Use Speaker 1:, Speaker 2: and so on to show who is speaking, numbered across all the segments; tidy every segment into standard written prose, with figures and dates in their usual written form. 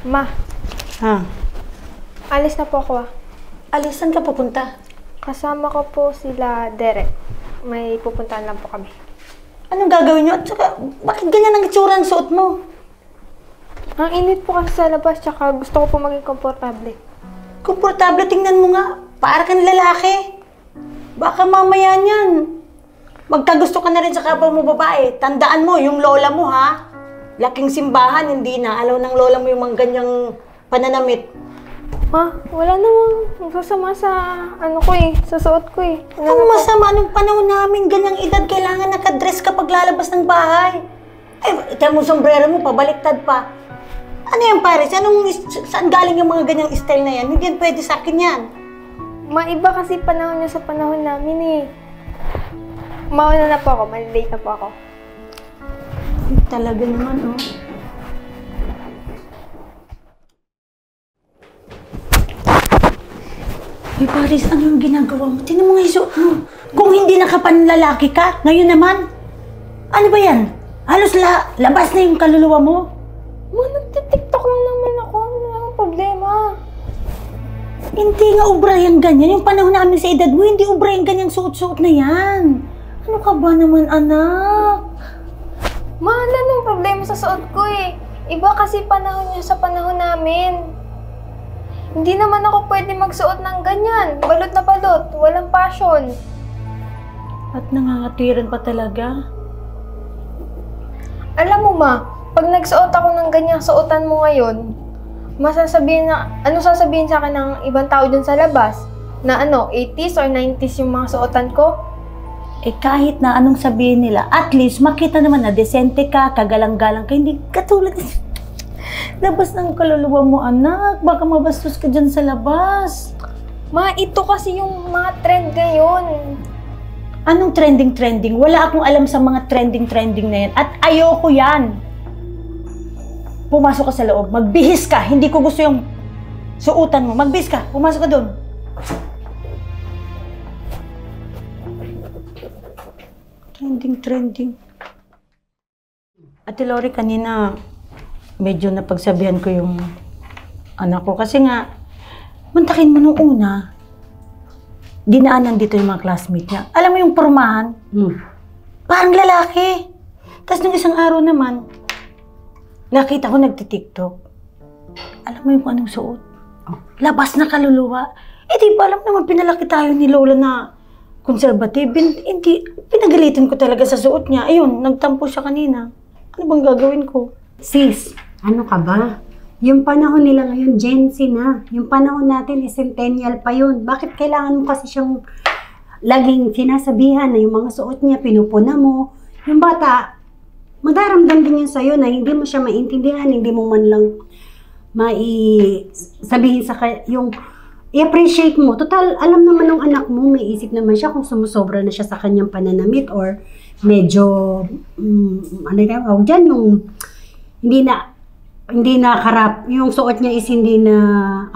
Speaker 1: Ma,
Speaker 2: Ha?
Speaker 1: alis na po ako ah.
Speaker 2: Alisan ka pupunta?
Speaker 1: Kasama ko po sila Derek. May pupuntahan lang po kami.
Speaker 2: Anong gagawin nyo? At saka, bakit ganyan ang itsura ng suot mo?
Speaker 1: Ang init po kasi sa labas, tsaka gusto ko po maging komportable.
Speaker 2: Komportable, tingnan mo nga. Para kang lalaki. Baka mamaya niyan. Magkagusto ka na rin sa kapwa mo babae. Tandaan mo, yung lola mo ha. Laking simbahan, hindi na. Alaw ng lola mo yung mga ganyang pananamit.
Speaker 1: Ma, wala namang sasama sa sa suot ko eh.
Speaker 2: Ang masama nung panahon namin, ganyang edad, kailangan nakadress ka pag lalabas ng bahay. Ay, ito mo sombrero mo, pabaliktad pa. Ano yan, Paris? Saan galing yung mga ganyang style na yan? Hindi yan pwede sa akin yan.
Speaker 1: Maiba kasi panahon niya sa panahon namin eh. Mauna na po ako, malilate na po ako.
Speaker 2: Ay, talaga naman, oh. Ay, Paris, ano yung ginagawa mo? Tingnan mo nga yung suot mo. Kung hindi nakapanlalaki ka, ngayon naman. Ano ba yan? Halos labas na yung kaluluwa mo.
Speaker 1: Ma, nagtitiktok lang naman ako. Ano ang problema?
Speaker 2: Hindi nga ubra yung ganyan. Yung panahon namin sa edad mo, hindi ubra yung ganyang suot-suot na yan. Ano ka ba naman, anak?
Speaker 1: Ma, wala nang problema sa suot ko eh. Iba kasi panahon niya sa panahon namin. Hindi naman ako pwede magsuot ng ganyan. Balot na balot. Walang passion.
Speaker 2: At nangangatiran pa talaga.
Speaker 1: Alam mo ma, pag nagsuot ako ng ganyang suotan mo ngayon, ano sasabihin sa akin ng ibang tao dun sa labas? Na 80s or 90s yung mga suotan ko?
Speaker 2: Eh kahit na anong sabihin nila, at least makita naman na desente ka, kagalang-galang ka, hindi katulad. Labas ng kaluluwa mo, anak. Baka mabastos ka dyan sa labas.
Speaker 1: Ma, ito kasi yung mga trend ngayon.
Speaker 2: Anong trending-trending? Wala akong alam sa mga trending-trending na yan. At ayoko yan. Pumasok ka sa loob. Magbihis ka. Hindi ko gusto yung suotan mo. Magbihis ka. Pumasok ka doon. Trending. Ate Lori, kanina medyo napagsabihan ko yung anak ko. Kasi nga, mantakin mo nung una, dinaanan dito yung mga classmate niya. Alam mo yung pormahan? Parang lalaki. Tapos nung isang araw naman, nakita ko nagtitiktok. Alam mo yung kung anong suot? Labas na kaluluwa. Eh di ba alam naman pinalaki tayo ni Lola na conservative. Hindi, pinagalitan ko talaga sa suot niya. Ayun, nagtampo siya kanina. Ano bang gagawin ko?
Speaker 3: Sis, ano ka ba? Yung panahon nila ngayon, Gen Z na. Yung panahon natin, centennial pa yun. Bakit kailangan mo kasi siyang laging sinasabihan na yung mga suot niya, pinupuna mo? Yung bata, madaramdam din yun sa'yo na hindi mo siya maintindihan, hindi mo man lang sabihin sa yung i-appreciate mo. Total, alam naman ng anak mo, may isip naman siya kung sumusobra na siya sa kanyang pananamit or medyo, ano yung dyan, yung hindi na karap, yung suot niya is hindi na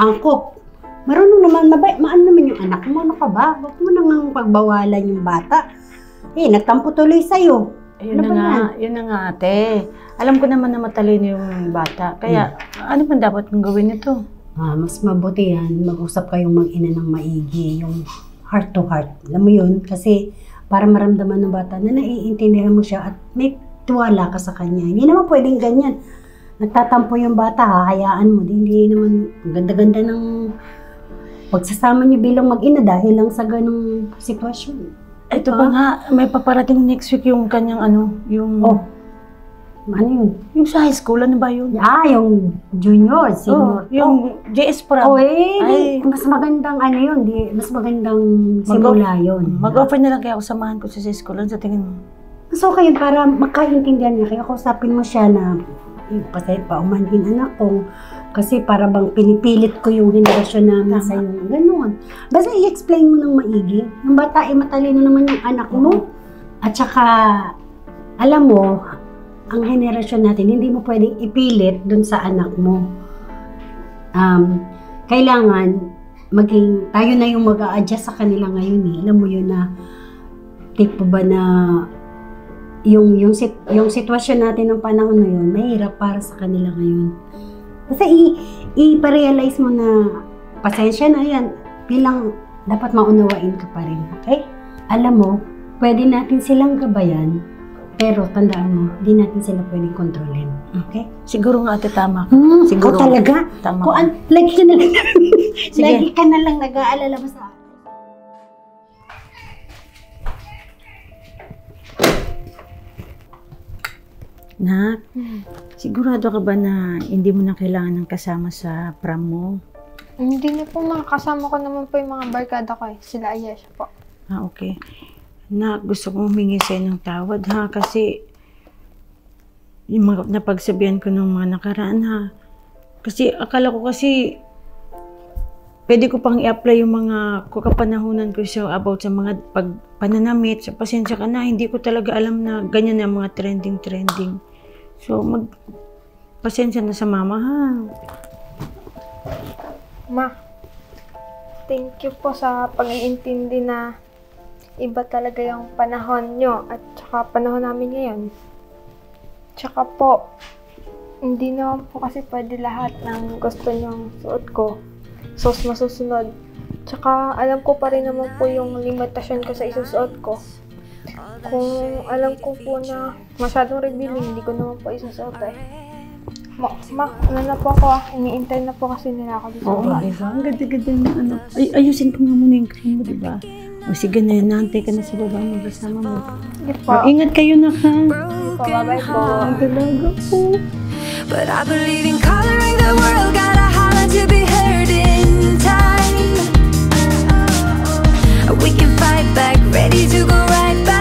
Speaker 3: angkop. Marunong naman, maan naman yung anak mo, ano ka ba? Huwag mo nang pagbawalan yung bata. Eh, nagtampo tuloy sa'yo.
Speaker 2: Yun na nga ate. Alam ko naman na matalino yung bata. Kaya, ano man dapat mong gawin nito?
Speaker 3: Mas mabuti yan, mag-usap kayong mag-ina ng maigi, yung heart to heart. Alam mo yun? Kasi para maramdaman ng bata na naiintindihan mo siya at may tuwala ka sa kanya. Hindi naman pwedeng ganyan. Nagtatampo yung bata, hahayaan mo. Hindi naman ganda-ganda ng pagsasama niyo bilang mag-ina dahil lang sa ganong sitwasyon.
Speaker 2: Ito pa nga, may paparating next week yung kanyang yung...
Speaker 3: Ano yun?
Speaker 2: Yung sa high school, ano ba yun?
Speaker 3: Yung junior, senior.
Speaker 2: Yung JS Prom.
Speaker 3: Mas magandang mas magandang simula yun.
Speaker 2: Mag-offer na lang kaya ako samahan ko sa school. Ano sa tingin mo?
Speaker 3: Mas okay yun para magkaintindihan niya. Kaya kausapin mo siya na paumanhin anak ko. Kasi para bang pinipilit ko yung henerasyon namin sa yung gano'n. Basta i-explain mo ng maigi. Yung bata matalino naman yung anak mo. At saka, alam mo, ang henerasyon natin, hindi mo pwedeng ipilit dun sa anak mo. Kailangan, tayo na yung mag-a-adjust sa kanila ngayon eh. Alam mo yun na, tipo ba na, yung sitwasyon natin ng panahon na yun, mahirap para sa kanila ngayon. Basta i-realize mo na pasensya na yan. Bilang dapat maunawain ka pa rin, okay? Alam mo, pwede natin silang gabayan, pero tandaan mo, di natin sila pwedeng kontrolin. Okay?
Speaker 2: Siguro nga ate tama ka.
Speaker 3: Siguro.
Speaker 2: Siguro.
Speaker 3: Talaga?
Speaker 2: Tama
Speaker 3: Kung
Speaker 2: ka.
Speaker 3: lagi ka na lang,
Speaker 2: Sige.
Speaker 3: lagi ka na lang nag-aalala mo sa akin.
Speaker 2: Nak, sigurado ka ba na hindi mo na kailangan ng kasama sa prom mo?
Speaker 1: Hindi na po makakasama ko naman po yung mga barkada ko eh. Sila Ayesha po.
Speaker 2: Ah, okay. Nak, gusto kong humingi sa'yo ng tawad ha, kasi yung mga napagsabihan ko ng mga nakaraan ha. Kasi akala ko kasi pwede ko pang i-apply yung mga kakapanahunan ko sa about sa mga pananamit. So, pasensya ka na, hindi ko talaga alam na ganyan na mga trending. So, pasensya na sa mama ha.
Speaker 1: Ma, thank you po sa pag-iintindi na iba talaga yung panahon nyo at saka panahon namin ngayon. Tsaka po, hindi naman po kasi pwede lahat ng gusto nyong suot ko. Masusunod. Tsaka alam ko pa rin naman po yung limitasyon ko sa isusuot ko. Kung alam ko po na masyadong revealing, hindi ko naman po isusuot eh. Ma, ano na po ako, iniintay na po kasi nila ako dito.
Speaker 2: Oo nga, diba? Ang ganda-ganda na ano. Ay, ayusin ko nga muna yung cream mo, diba? O sige na, naantay ka na sa baba mo, kasama mo.
Speaker 1: Sige po.
Speaker 2: O, ingat kayo na ka.
Speaker 1: Sige po, bye-bye po.
Speaker 2: Ang talaga po.
Speaker 4: But I believe in coloring the world, gotta holler to be heard in time. We can fight back, ready to go right back.